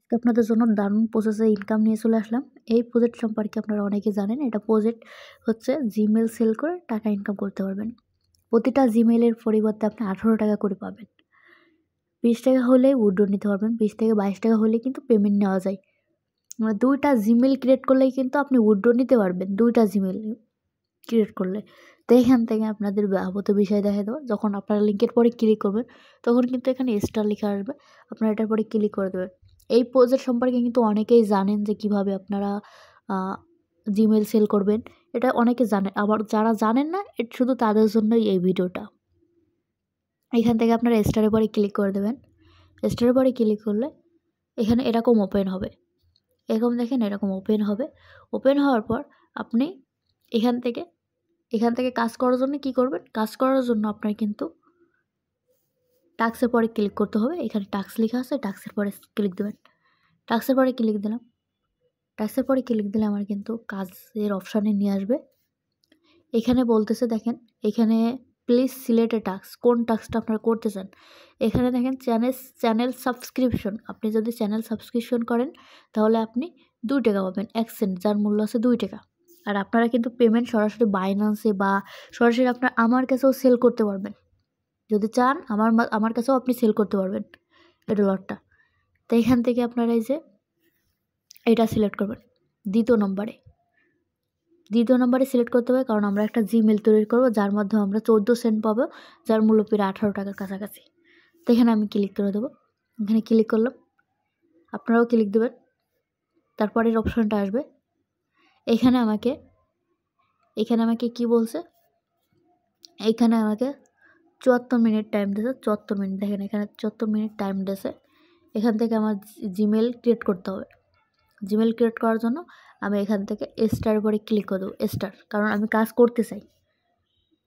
তো আপনাদের জন্য দারুণ প্রসেসে ইনকাম নিয়ে চলে আসলাম। এই প্রজেক্ট সম্পর্কে আপনারা অনেকে জানেন। এটা প্রজেক্ট হচ্ছে জিমেল সেল করে টাকা ইনকাম করতে পারবেন। প্রতিটা জিমেইলের পরিবর্তে আপনি 18 টাকা করে পাবেন। 20 টাকা হলেই উইথড্র নিতে পারবেন। 20 থেকে 22 টাকা হলে কিন্তু পেমেন্ট নেওয়া যায়। 2টা জিমেইল ক্রিয়েট করলেই কিন্তু আপনি উইথড্র নিতে পারবেন। 2টা জিমেইল ক্রিয়েট করলে। তো এখান থেকে আপনাদের যাবতীয় বিষয় দেখাই দেবো। যখন আপনারা লিঙ্কের পরে ক্লিক করবেন, তখন কিন্তু এখানে স্টার লেখা আসবে। আপনারা এটার পরে ক্লিক করে দেবেন। এই প্রজেক্ট সম্পর্কে কিন্তু অনেকেই জানেন যে কীভাবে আপনারা জিমেইল সেল করবেন। এটা অনেকে জানেন। আবার যারা জানেন না, এটা শুধু তাদের জন্যই এই ভিডিওটা। এখান থেকে আপনারা স্টারের পরে ক্লিক করে দেবেন। স্টারের পরে ক্লিক করলে এখানে এরকম ওপেন হবে। এরকম দেখেন, এরকম ওপেন হবে। ওপেন হওয়ার পর আপনি এখান থেকে কাজ করার জন্য কী করবেন? কাজ করার জন্য আপনার কিন্তু টাস্কের পরে ক্লিক করতে হবে। এখানে টাস্ক লেখা আছে, টাস্কের পরে ক্লিক দেবেন। টাস্কের পরে ক্লিক দিলাম। টাস্কের পরে ক্লিক দিলে আমার কিন্তু কাজের অপশানে নিয়ে আসবে। এখানে বলতেছে দেখেন, এখানে প্লিজ সিলেক্ট এ টাস্ক। কোন টাস্কটা আপনারা করতে চান? এখানে দেখেন চ্যানেল সাবস্ক্রিপশন। আপনি যদি চ্যানেল সাবস্ক্রিপশন করেন তাহলে আপনি 2 টাকা পাবেন, 1 সেন্ট, যার মূল্য আছে 2 টাকা। আর আপনারা কিন্তু পেমেন্ট সরাসরি বাইন্যান্সে বা সরাসরি আপনার আমার কাছেও সেল করতে পারবেন। যদি চান আমার কাছেও আপনি সেল করতে পারবেন এটা লটটা। তো এখান থেকে আপনারা এই যে এটা সিলেক্ট করবেন দ্বিতীয় নম্বরে সিলেক্ট করতে হবে, কারণ আমরা একটা জিমেল তৈরি করব যার মাধ্যমে আমরা 14 সেন্ট পাবো, যার মূল্য প্রায় 18 টাকার কাছাকাছি। তো এখানে আমি ক্লিক করে দেবো। এখানে ক্লিক করলাম, আপনারাও ক্লিক দেবেন। তারপরের অপশনটা আসবে। এখানে আমাকে কি বলছে? এখানে আমাকে 74 মিনিট টাইম দিয়েছে। 74 মিনিট দেখেন, এখানে 74 মিনিট টাইম দিয়েছে। এখান থেকে আমার জিমেল ক্রিয়েট করতে হবে। জিমেল ক্রিয়েট করার জন্য আমি এখান থেকে স্টারের উপরে ক্লিক করে দেবো। স্টার, কারণ আমি কাজ করতে চাই।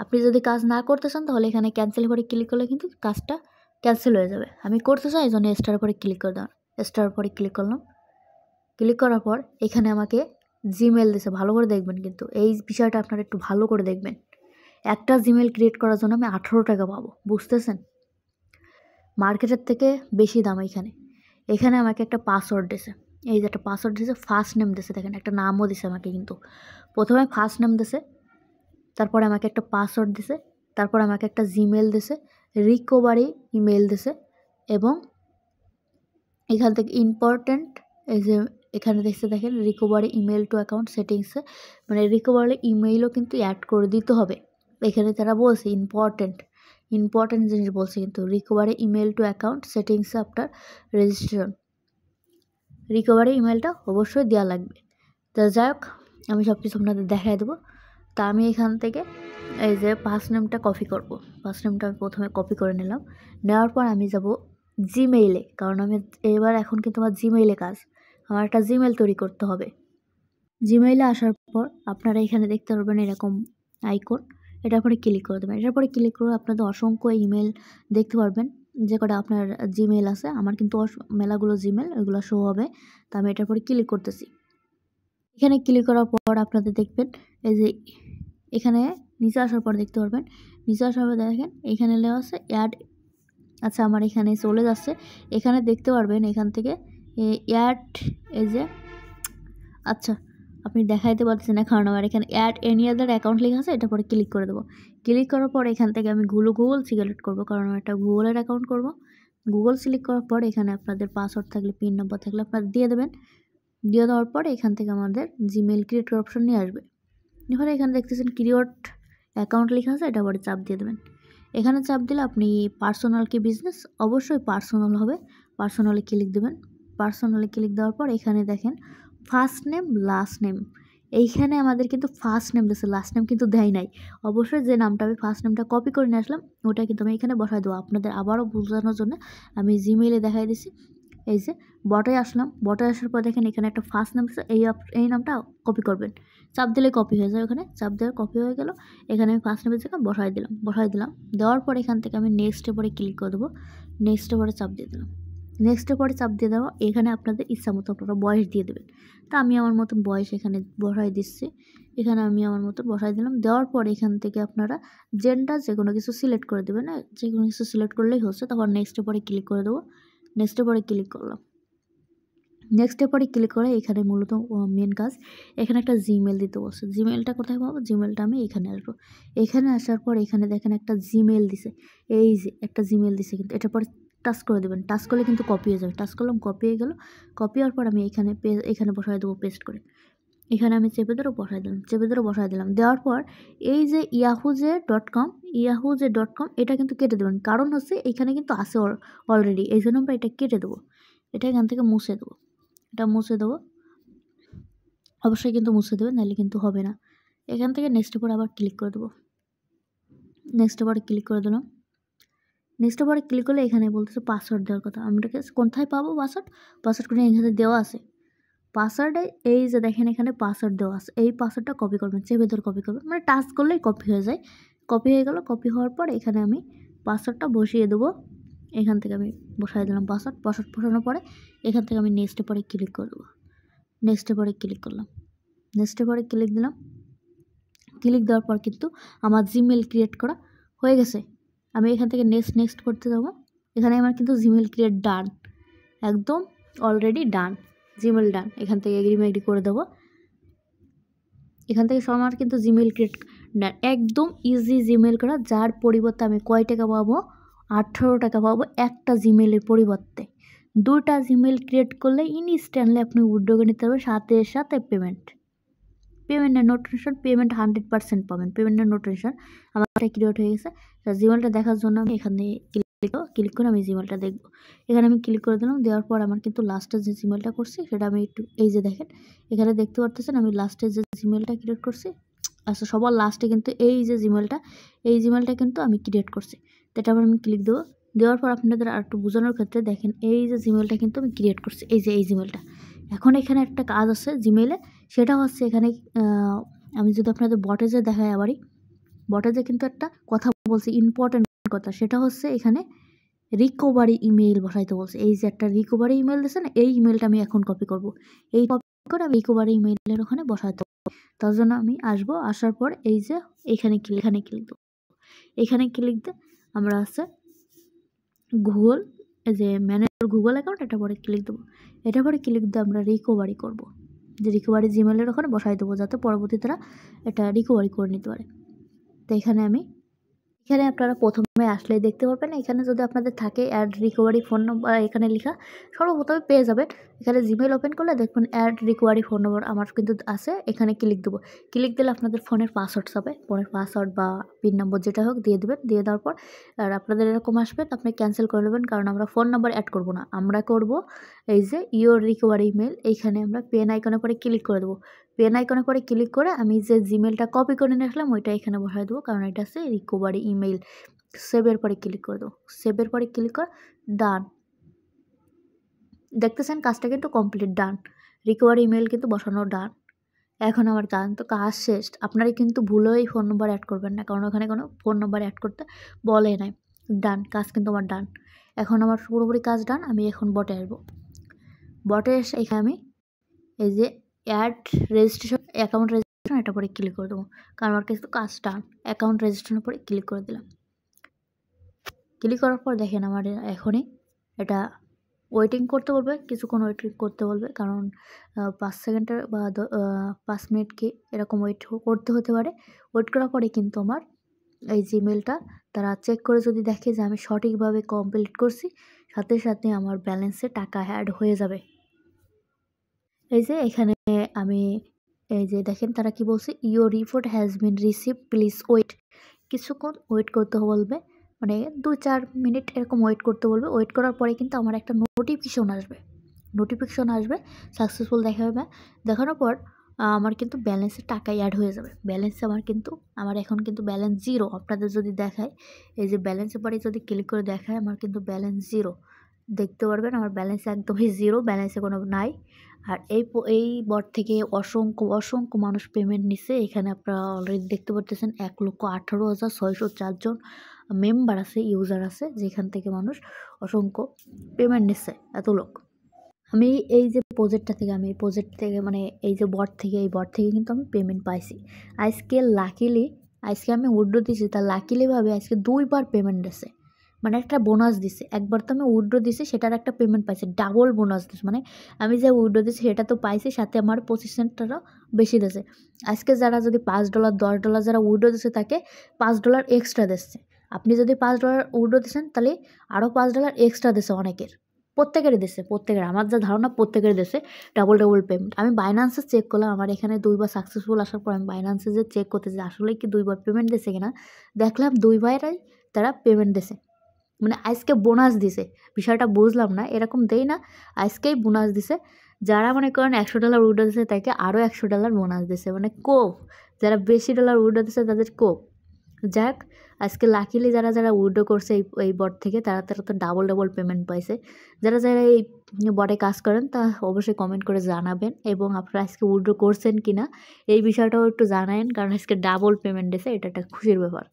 আপনি যদি কাজ না করতে চান তাহলে এখানে ক্যান্সেল করে ক্লিক করলে কিন্তু কাজটা ক্যান্সেল হয়ে যাবে। আমি করতে চাই, এই জন্য স্টারের উপরে ক্লিক করে দেওয়া। স্টারের উপরে ক্লিক করলাম। ক্লিক করার পর এখানে আমাকে জিমেল দিয়েছে। ভালো করে দেখবেন, কিন্তু এই বিষয়টা আপনারা একটু ভালো করে দেখবেন। একটা জিমেল ক্রিয়েট করার জন্য আমি 18 টাকা পাবো, বুঝতেছেন? মার্কেটের থেকে বেশি দাম এখানে আমাকে একটা পাসওয়ার্ড দিয়েছে। এই যে একটা পাসওয়ার্ড দিয়েছে, ফার্স্ট নেম দিয়েছে, দেখেন একটা নামও দিয়েছে আমাকে। কিন্তু প্রথমে ফার্স্ট নেম দিয়েছে, তারপরে আমাকে একটা পাসওয়ার্ড দিয়েছে, তারপর আমাকে একটা জিমেল দিয়েছে, রিকভারি ইমেল দিয়েছে, এবং এখান থেকে ইম্পর্ট্যান্ট এই যে এখানে দেখেন রিকভারি ইমেল টু অ্যাকাউন্ট সেটিংসে, মানে রিকভারি ইমেইলও কিন্তু অ্যাড করে দিতে হবে। এখানে তারা বলছে ইম্পর্ট্যান্ট জিনিস বলছে, কিন্তু রিকভারি ইমেল টু অ্যাকাউন্ট সেটিংসে আপনার রেজিস্ট্রেশন রিকভারি ইমেলটা অবশ্যই দেওয়া লাগবে। তো যাই হোক, আমি সব কিছু আপনাদের দেখাই দেবো। তা আমি এখান থেকে এই যে ফার্স্ট নেমটা কপি করব। ফার্স্ট নেমটা আমি প্রথমে কপি করে নিলাম। নেওয়ার পর আমি যাব জিমেইলে, কারণ এখন কিন্তু আমার জিমেইলে কাজ। আমার একটা জিমেইল তৈরি করতে হবে। জিমেইলে আসার পর আপনারা এখানে দেখতে পারবেন এরকম আইকন, এটার পরে ক্লিক করে দেবেন। এটার পরে ক্লিক করে আপনাদের অসংখ্য ইমেল দেখতে পারবেন, যে কটা আপনার জিমেইল আছে। আমার কিন্তু মেলাগুলো জিমেইল, ওইগুলো শো হবে। তো আমি এটার পরে ক্লিক করতেছি। এখানে ক্লিক করার পর আপনাদের দেখবেন এই যে এখানে নিচে আসার পর দেখতে পারবেন, নিচে আসার পর দেখেন এখানে লেখা আছে অ্যাড। আচ্ছা, আমার এখানে চলে যাচ্ছে। এখানে দেখতে পারবেন এখান থেকে অ্যাড এই যে, আচ্ছা আপনি দেখাইতে পারতেছেন না, কারণ আমার এখানে অ্যাড এনি আদার অ্যাকাউন্ট লেখা আছে। এটা পরে ক্লিক করে দেবো। ক্লিক করার পর এখান থেকে আমি গুগল সিলেক্ট করব, কারণ আমি একটা গুগলের অ্যাকাউন্ট করব। গুগল সিলেক্ট করার পর এখানে আপনাদের পাসওয়ার্ড থাকলে, পিন নাম্বার থাকলে আপনারা দিয়ে দেবেন। দিয়ে দেওয়ার পরে এখান থেকে আমাদের জিমেইল ক্রিয়েট অপশন নিয়ে আসবে। এবারে এখানে দেখতেছেন ক্রিয়েট অ্যাকাউন্ট লেখা আছে, এটা পরে চাপ দিয়ে দেবেন। এখানে চাপ দিলে আপনি পার্সোনাল কি বিজনেস, অবশ্যই পার্সোনাল হবে। পার্সোনালে ক্লিক দেবেন। পার্সোনালে ক্লিক দেওয়ার পর এখানে দেখেন ফার্স্ট নেম লাস্ট নেম। এইখানে আমাদের কিন্তু ফার্স্ট নেম দিয়েছে, লাস্ট নেম কিন্তু দেয় নাই। অবশ্যই যে নামটা আমি ফার্স্ট নেমটা কপি করে নিয়ে আসলাম, ওটা কিন্তু আমি এখানে বসাই দেবো। আপনাদের আবারও বোঝানোর জন্য আমি জিমেইলে দেখাই দিছি। এই যে বটে আসলাম, বটে আসার পর দেখেন এখানে একটা ফার্স্ট নেম আছে, এই নামটা কপি করবেন। চাপ দিলে কপি হয়ে যায়, ওখানে চাপ দেওয়ার কপি হয়ে গেল। এখানে আমি ফার্স্ট নেমের জায়গায় বসাই দিলাম। দেওয়ার পর এখান থেকে আমি নেক্সটের পরে ক্লিক করে দেবো। নেক্সটের পরে চাপ দিয়ে দিলাম। নেক্সটের পরে চাপ দিয়ে দেওয়া। এখানে আপনাদের ইচ্ছা মতো আপনারা বয়স দিয়ে দেবেন। তা আমি আমার মতন বয়স এখানে বসাই দিচ্ছি। এখানে আমি আমার মতো বসাই দিলাম। দেওয়ার পর এখান থেকে আপনারা জেন্ডার যে কোনো কিছু সিলেক্ট করে দেবেন। যে কোনো কিছু সিলেক্ট করলেই হচ্ছে। তারপর নেক্সটের পরে ক্লিক করে দেবো। নেক্সটের পরে ক্লিক করলাম। নেক্সটের পরে ক্লিক করে এখানে মূলত মেন কাজ, এখানে একটা জিমেল দিতে বলছে। জিমেলটা কোথায় পাবো? জিমেলটা আমি এখানে আসবো। এখানে আসার পর এখানে দেখেন একটা জিমেল দিছে, এই যে একটা জিমেল দিছে, কিন্তু এটার পরে টাচ করে দেবেন। টাচ করলে কিন্তু কপি হয়ে যাবে। টাচ করলাম, কপি হয়ে গেল। কপি হওয়ার পর আমি এখানে বসাই দেবো পেস্ট করে। এখানে আমি চেপে ধরে বসাই দিলাম, দেওয়ার পর এই যে ইয়াহু.com এটা কিন্তু কেটে দেবেন। কারণ হচ্ছে এখানে কিন্তু আছে অলরেডি, এই জন্য আমরা এটা কেটে দেবো। এটা এখান থেকে মুছে দেবো, এটা মুছে দেবো। অবশ্যই কিন্তু মুছে দেবেন, নাহলে কিন্তু হবে না। এখান থেকে নেক্সট পরে আবার ক্লিক করে দেবো। নেক্সট পরে ক্লিক করে দিলাম। নেক্সট পরে ক্লিক করলে এখানে বলতেছে পাসওয়ার্ড দেওয়ার কথা। আমরাকে কোথায় পাবো পাসওয়ার্ড করে এখানে দেওয়া আছে। পাসওয়ার্ডে এই যে দেখেন এখানে পাসওয়ার্ড দেওয়া আছে, এই পাসওয়ার্ডটা কপি করবেন, চেপে ধরে কপি করবেন, মানে টাচ করলেই কপি হয়ে যায়। কপি হয়ে গেল। কপি হওয়ার পর এখানে আমি পাসওয়ার্ডটা বসিয়ে দেবো। এখান থেকে আমি বসাই দিলাম পাসওয়ার্ড বসানোর পরে এখান থেকে আমি নেক্সট পরে ক্লিক করে দেবো। নেক্সট পরে ক্লিক করলাম, নেক্সট পরে ক্লিক দিলাম। ক্লিক দেওয়ার পর কিন্তু আমার জিমেল ক্রিয়েট করা হয়ে গেছে। আমি এখান থেকে নেক্সট করতে যাবো। এখানে আমার কিন্তু জিমেল ক্রিয়েট ডান, একদম অলরেডি ডান, জিমেল ডান। এখান থেকে এগ্রি করে দেবো। এখান থেকে সব আমার কিন্তু জিমেল ক্রিয়েট ডান, একদম ইজি জিমেল করা। যার পরিবর্তে আমি কয় টাকা পাবো? 18 টাকা পাবো একটা জিমেলের পরিবর্তে। 2টা জিমেল ক্রিয়েট করলে ইনস্ট্যান্টলি আপনি উইথড্র করে নিতে পারবেন, সাথে পেমেন্টের নো টেনশন, পেমেন্ট 100% পাবেন, পেমেন্টের নো টেনশন। আমার ক্রিয়েট হয়ে গেছে। জিমেলটা দেখার জন্য আমি এখানে ক্লিক করে আমি জিমেলটা দেখবো। এখানে আমি ক্লিক করে দিলাম। দেওয়ার পর আমার কিন্তু লাস্টে যে জিমেলটা করছি সেটা আমি একটু এই যে দেখেন এখানে দেখতে পারতেছেন, আমি লাস্টে যে জিমেলটা ক্রিয়েট করছি, আচ্ছা সবার লাস্টে কিন্তু এই জিমেলটা কিন্তু আমি ক্রিয়েট করছি। তো এটা আবার আমি ক্লিক দেবো। দেওয়ার পর আপনাদের আর একটু বোঝানোর ক্ষেত্রে দেখেন এই যে জিমেলটা কিন্তু আমি ক্রিয়েট করছি, এই জিমেলটা। এখন এখানে একটা কাজ আছে জিমেলে, সেটা হচ্ছে এখানে আমি যদি আপনাদের বটেজে দেখাই আবারই, বটেজে কিন্তু একটা কথা বলছি, ইম্পর্টেন্ট কথা, সেটা হচ্ছে এখানে রিকভারি ইমেইল বসাইতে বলছে। এই যে একটা রিকভারি ইমেইল দিয়েছে না, এই ইমেইলটা আমি এখন কপি করব। এই কপি করে আমি রিকভারি ইমেইলের ওখানে বসাইতে হবে। তার জন্য আমি আসবো, আসার পর এই যে এখানে ক্লিক দেবো। এখানে ক্লিক দিয়ে আমরা আছে গুগল, এই যে ম্যানেজ গুগল অ্যাকাউন্ট, এটা পরে ক্লিক দেবো। এটা পরে ক্লিক দিয়ে আমরা রিকভারি করব, যে রিকভারি জিমেলের ওখানে বসাই দেবো, যাতে পরবর্তী তারা এটা রিকভারি করে নিতে পারে। তো এখানে আপনারা প্রথমে আসলেই দেখতে পারবেন। এখানে যদি আপনাদের থাকে অ্যাড রিকভারি ফোন নম্বর এখানে লেখা, সর্বপ্রথমে পেয়ে যাবেন। এখানে জিমেল ওপেন করলে দেখবেন অ্যাড রিকভারি ফোন নম্বর আমার কিন্তু আছে। এখানে ক্লিক দেবো। ক্লিক দিলে আপনাদের ফোনের পাসওয়ার্ড হবে, ফোনের পাসওয়ার্ড বা পিন নম্বর যেটা হোক দিয়ে দেবেন। দিয়ে দেওয়ার পর আর আপনাদের এরকম আসবে, আপনি ক্যান্সেল করে নেবেন, কারণ আমরা ফোন নাম্বার অ্যাড করব না, আমরা করব এই যে ইওর রিকভারি ইমেল। এইখানে আমরা পেন আইকনের পরে ক্লিক করে দেবো। পেন আইকনের পরে ক্লিক করে আমি যে জিমেলটা কপি করে নিয়ে আসলাম ওইটা এখানে বসাই দেবো, কারণ এটা আছে রিকভারি ইমেল। সেভের পরে ক্লিক করে দেবো। সেভের পরে ক্লিক করে ডান। দেখতেছেন কাজটা কিন্তু কমপ্লিট, ডান। রিকভারি ইমেল কিন্তু বসানো ডান। এখন আমার তো কাজ শেষ। আপনারা কিন্তু ভুলেও এই ফোন নম্বর অ্যাড করবেন না, কারণ ওখানে কোনো ফোন নম্বর অ্যাড করতে বলে নাই। ডান, কাজ কিন্তু আমার ডান। এখন আমার পুরোপুরি কাজ ডান। আমি এখন বটে আসবো। বটে এসে এখানে আমি এই যে অ্যাড রেজিস্ট্রেশন, অ্যাকাউন্ট রেজিস্ট্রেশন, এটা পরে ক্লিক করে দেবো, কারণ আমার কিন্তু কাজ ডান। অ্যাকাউন্ট রেজিস্ট্রেশনের পরে ক্লিক করে দিলাম। ক্লিক করার পর দেখেন আমার এখনই এটা ওয়েটিং করতে বলবে, কিছুক্ষণ ওয়েটিং করতে বলবে, কারণ 5 সেকেন্ডের বা 5 মিনিট কি এরকম ওয়েট করতে হতে পারে। ওয়েট করার পরে কিন্তু আমার এই জিমেলটা তারা চেক করে যদি দেখে যে আমি সঠিকভাবে কমপ্লিট করছি, সাথে আমার ব্যালেন্সে টাকা অ্যাড হয়ে যাবে। এই যে এখানে আমি এই যে দেখেন তারা কি বলছে, your report has been receive, please wait. কিছুক্ষণ ওয়েট করতে বলবে, মানে 2-4 মিনিট এরকম ওয়েট করতে বলবে। ওয়েট করার পরে কিন্তু আমার একটা নোটিফিকেশন আসবে সাকসেসফুল দেখানোর পর আমার কিন্তু ব্যালেন্সে টাকা অ্যাড হয়ে যাবে। ব্যালেন্সে আমার এখন কিন্তু ব্যালেন্স 0। আপনাদের যদি দেখায়, এই যে ব্যালেন্সের পরে যদি ক্লিক করে দেখায়, আমার কিন্তু ব্যালেন্স 0 দেখতে পারবেন। আমার ব্যালেন্স একদমই 0, ব্যালেন্সে কোনো নাই। আর এই বট থেকে অসংখ্য মানুষ পেমেন্ট নিচ্ছে। এখানে আপনারা অলরেডি দেখতে পাচ্ছেন 1,18,604 জন মেম্বার আছে, ইউজার আছে, যেখান থেকে মানুষ অসংখ্য পেমেন্ট নিচ্ছে, এত লোক। আমি এই যে প্রজেক্ট থেকে মানে এই যে বট থেকে কিন্তু আমি পেমেন্ট পাইছি। আজকে আমি উইথড্র দিয়েছি, তার লাকিলিভাবে আজকে 2বার পেমেন্ট দিয়েছে। মানে একটা বোনাস দিছে। একবার তো আমি উইথড্র দিছি, সেটার একটা পেমেন্ট পাইছি, ডাবল বোনাস দিছে। মানে আমি যে উইথড্র দিছি সেটা তো পাইছি, সাথে আমার 25 সেন্টেরও বেশি দিছে। আজকে যারা যদি $5 $10 যারা উইথড্র দিছে তাকে $5 এক্সট্রা দিচ্ছে। আপনি যদি $5 উইথড্র দিছেন তাহলে আরও $5 এক্সট্রা দিছে অনেকের, প্রত্যেকেরই দিছে, প্রত্যেকের। আমার যা ধারণা প্রত্যেকেরই দিছে ডাবল পেমেন্ট। আমি বাইন্যান্সে চেক করলাম, আমার এখানে 2বার সাকসেসফুল আসার পর আমি বাইন্যান্সে যে চেক করতেছি আসলে কি 2বার পেমেন্ট দিছে কিনা, দেখলাম 2বারই তারা পেমেন্ট দিছে। মানে আজকে বোনাস দিছে, বিষয়টা বুঝলাম না, এরকম দেই না, আজকেই বোনাস দিছে। যারা মনে করেন $100 উইথড্র দিছে তাকে আরও $100 বোনাস দিছে, মানে কোপ। যারা বেশি ডলার উইথড্র দিছে তাদের কোপ। যাক, আজকে লাকিলি যারা যারা উইথড্র করছে এই বট থেকে তারা তারা তো ডাবল পেমেন্ট পাইছে। যারা যারা এই বটে কাজ করেন তা অবশ্যই কমেন্ট করে জানাবেন, এবং আপনারা আজকে উইথড্র করছেন কি না এই বিষয়টাও একটু জানাবেন, কারণ আজকে ডাবল পেমেন্ট দিছে, এটা একটা খুশির ব্যাপার।